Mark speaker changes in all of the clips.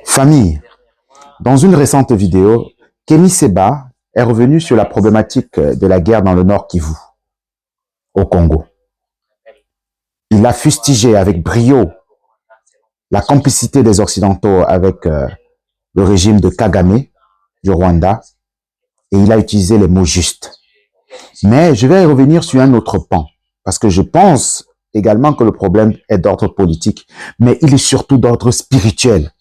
Speaker 1: Famille, dans une récente vidéo, Kémy Séba est revenu sur la problématique de la guerre dans le Nord Kivu, au Congo. Il a fustigé avec brio la complicité des Occidentaux avec le régime de Kagame du Rwanda et il a utilisé les mots justes. Mais je vais revenir sur un autre pan parce que je pense également que le problème est d'ordre politique, mais il est surtout d'ordre spirituel.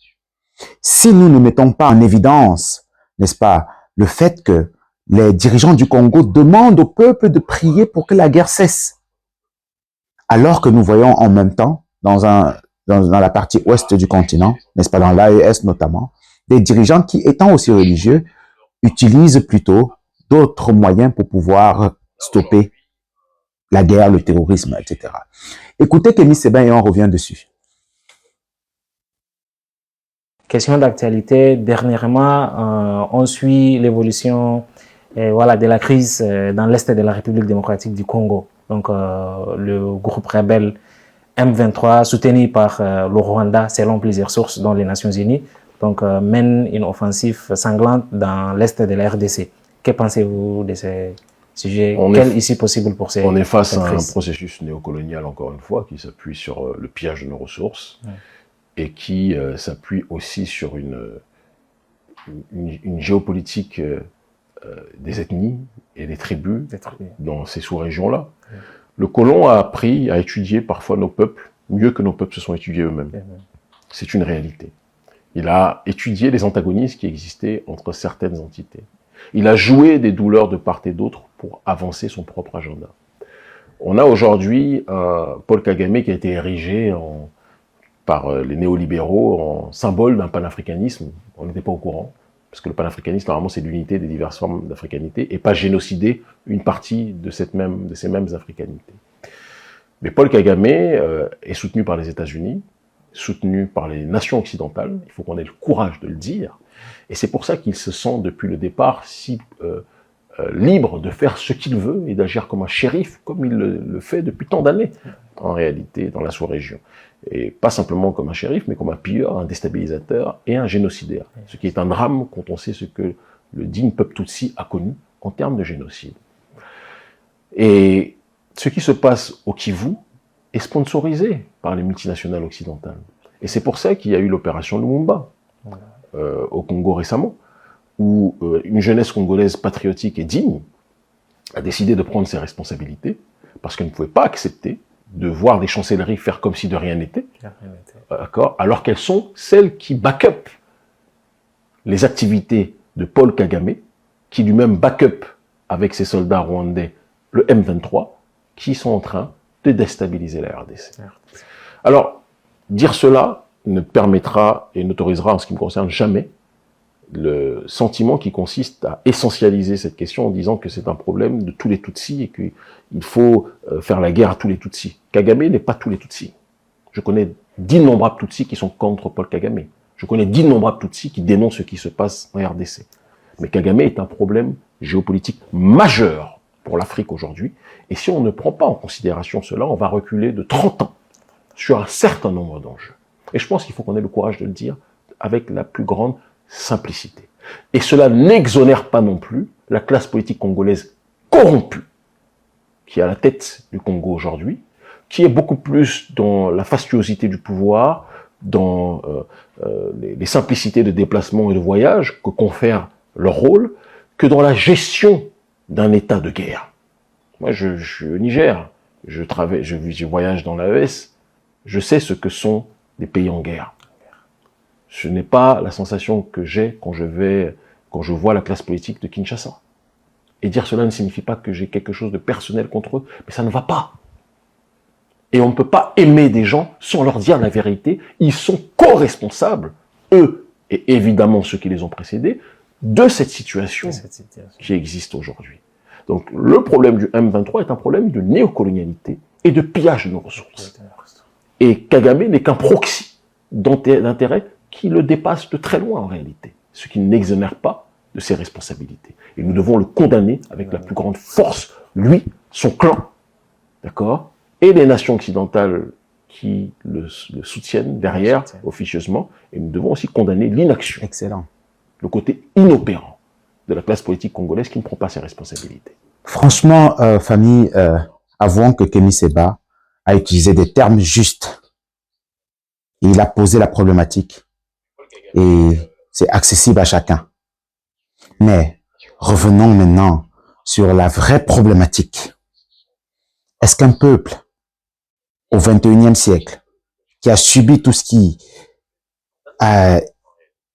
Speaker 1: Si nous ne mettons pas en évidence, n'est-ce pas, le fait que les dirigeants du Congo demandent au peuple de prier pour que la guerre cesse, alors que nous voyons en même temps, dans la partie ouest du continent, n'est-ce pas, dans l'AES notamment, des dirigeants qui, étant aussi religieux, utilisent plutôt d'autres moyens pour pouvoir stopper la guerre, le terrorisme, etc. Écoutez Kémy Séba et on revient dessus.
Speaker 2: Question d'actualité. Dernièrement, on suit l'évolution de la crise dans l'est de la République démocratique du Congo. Donc, le groupe rebelle M23, soutenu par le Rwanda, selon plusieurs sources, dont les Nations Unies, donc, mène une offensive sanglante dans l'est de la RDC. Que pensez-vous de ces sujets? Quelle issue possible pour ces
Speaker 3: On est face à un processus néocolonial, encore une fois, qui s'appuie sur le pillage de nos ressources. Ouais. Et qui s'appuie aussi sur une géopolitique des ethnies et des tribus dans ces sous-régions-là. Ouais. Le colon a appris à étudier parfois nos peuples mieux que nos peuples se sont étudiés eux-mêmes. C'est une réalité. Il a étudié les antagonismes qui existaient entre certaines entités. Il a joué des douleurs de part et d'autre pour avancer son propre agenda. On a aujourd'hui Paul Kagame qui a été érigé par les néolibéraux en symbole d'un panafricanisme. On n'était pas au courant, parce que le panafricanisme, normalement, c'est l'unité des diverses formes d'africanité, et pas génocider une partie de ces mêmes africanités. Mais Paul Kagame est soutenu par les États-Unis, soutenu par les nations occidentales, il faut qu'on ait le courage de le dire, et c'est pour ça qu'il se sent, depuis le départ, si libre de faire ce qu'il veut et d'agir comme un shérif, comme il le fait depuis tant d'années, en réalité, dans la sous-région. Et pas simplement comme un shérif, mais comme un pilleur, un déstabilisateur et un génocidaire. Ce qui est un drame quand on sait ce que le digne peuple Tutsi a connu en termes de génocide. Et ce qui se passe au Kivu est sponsorisé par les multinationales occidentales. Et c'est pour ça qu'il y a eu l'opération Lumumba au Congo récemment, où une jeunesse congolaise patriotique et digne a décidé de prendre ses responsabilités, parce qu'elle ne pouvait pas accepter de voir des chancelleries faire comme si de rien n'était, alors qu'elles sont celles qui back-up les activités de Paul Kagame, qui lui-même back-up avec ses soldats rwandais le M23, qui sont en train de déstabiliser la RDC. Alors, dire cela ne permettra et n'autorisera, en ce qui me concerne, jamais le sentiment qui consiste à essentialiser cette question en disant que c'est un problème de tous les Tutsis et qu'il faut faire la guerre à tous les Tutsis. Kagame n'est pas tous les Tutsis. Je connais d'innombrables Tutsis qui sont contre Paul Kagame. Je connais d'innombrables Tutsis qui dénoncent ce qui se passe en RDC. Mais Kagame est un problème géopolitique majeur pour l'Afrique aujourd'hui. Et si on ne prend pas en considération cela, on va reculer de 30 ans sur un certain nombre d'enjeux. Et je pense qu'il faut qu'on ait le courage de le dire avec la plus grande simplicité. Et cela n'exonère pas non plus la classe politique congolaise corrompue, qui est à la tête du Congo aujourd'hui, qui est beaucoup plus dans la fastuosité du pouvoir, dans les simplicités de déplacement et de voyage que confère leur rôle, que dans la gestion d'un état de guerre. Moi, je suis au Niger, je voyage dans l'AES, je sais ce que sont les pays en guerre. Ce n'est pas la sensation que j'ai quand je vois la classe politique de Kinshasa. Et dire cela ne signifie pas que j'ai quelque chose de personnel contre eux, mais ça ne va pas. Et on ne peut pas aimer des gens sans leur dire la vérité. Ils sont co-responsables, eux, et évidemment ceux qui les ont précédés, de cette situation qui existe aujourd'hui. Donc le problème du M23 est un problème de néocolonialité et de pillage de nos ressources. Et Kagame n'est qu'un proxy d'intérêt qui le dépasse de très loin en réalité, ce qui n'exonère pas de ses responsabilités. Et nous devons le condamner avec la plus grande force, lui, son clan, d'accord, et les nations occidentales qui le soutiennent derrière, officieusement, et nous devons aussi condamner l'inaction.
Speaker 1: Excellent.
Speaker 3: Le côté inopérant de la classe politique congolaise qui ne prend pas ses responsabilités.
Speaker 1: Franchement, famille, avouons que Kémy Séba a utilisé des termes justes. Il a posé la problématique et c'est accessible à chacun. Mais revenons maintenant sur la vraie problématique. Est-ce qu'un peuple au XXIe siècle qui a subi tout ce qui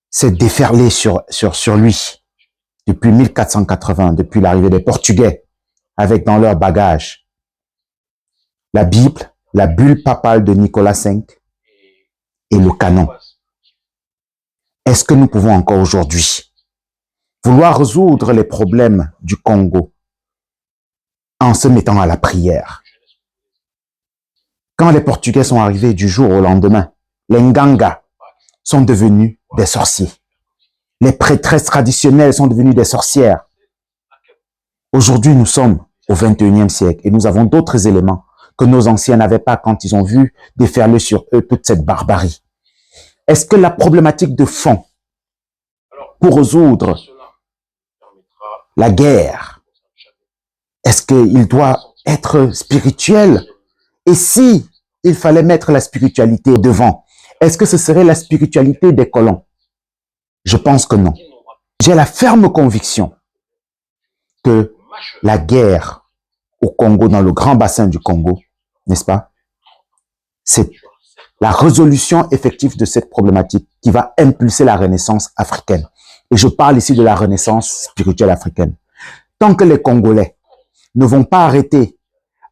Speaker 1: s'est déferlé sur lui depuis 1480, depuis l'arrivée des Portugais, avec dans leur bagage la Bible, la bulle papale de Nicolas V et le canon. Est-ce que nous pouvons encore aujourd'hui vouloir résoudre les problèmes du Congo en se mettant à la prière? Quand les Portugais sont arrivés du jour au lendemain, les Nganga sont devenus des sorciers. Les prêtresses traditionnelles sont devenues des sorcières. Aujourd'hui, nous sommes au XXIe siècle et nous avons d'autres éléments que nos anciens n'avaient pas quand ils ont vu déferler sur eux toute cette barbarie. Est-ce que la problématique de fond pour résoudre la guerre, est-ce qu'il doit être spirituel? Et si il fallait mettre la spiritualité devant, est-ce que ce serait la spiritualité des colons? Je pense que non. J'ai la ferme conviction que la guerre au Congo, dans le grand bassin du Congo, n'est-ce pas? C'est la résolution effective de cette problématique qui va impulser la renaissance africaine. Et je parle ici de la renaissance spirituelle africaine. Tant que les Congolais ne vont pas arrêter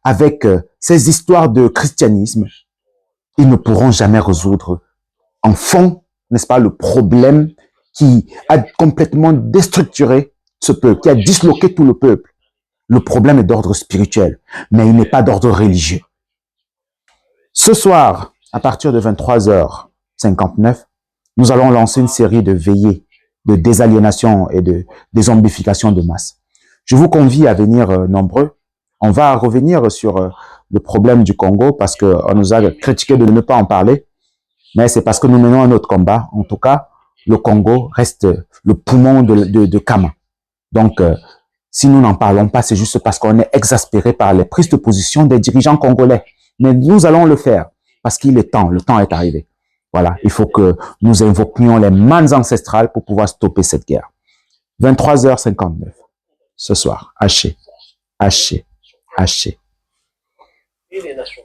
Speaker 1: avec ces histoires de christianisme, ils ne pourront jamais résoudre en fond, n'est-ce pas, le problème qui a complètement déstructuré ce peuple, qui a disloqué tout le peuple. Le problème est d'ordre spirituel, mais il n'est pas d'ordre religieux. Ce soir, à partir de 23h59, nous allons lancer une série de veillées de désaliénation et de dézombification de masse. Je vous convie à venir nombreux. On va revenir sur le problème du Congo parce qu'on nous a critiqué de ne pas en parler, mais c'est parce que nous menons un autre combat. En tout cas, le Congo reste le poumon de Kama. Donc, si nous n'en parlons pas, c'est juste parce qu'on est exaspéré par les prises de position des dirigeants congolais. Mais nous allons le faire parce qu'il est temps, le temps est arrivé. Voilà, il faut que nous invoquions les mannes ancestrales pour pouvoir stopper cette guerre. 23h59, ce soir, haché. Et les nations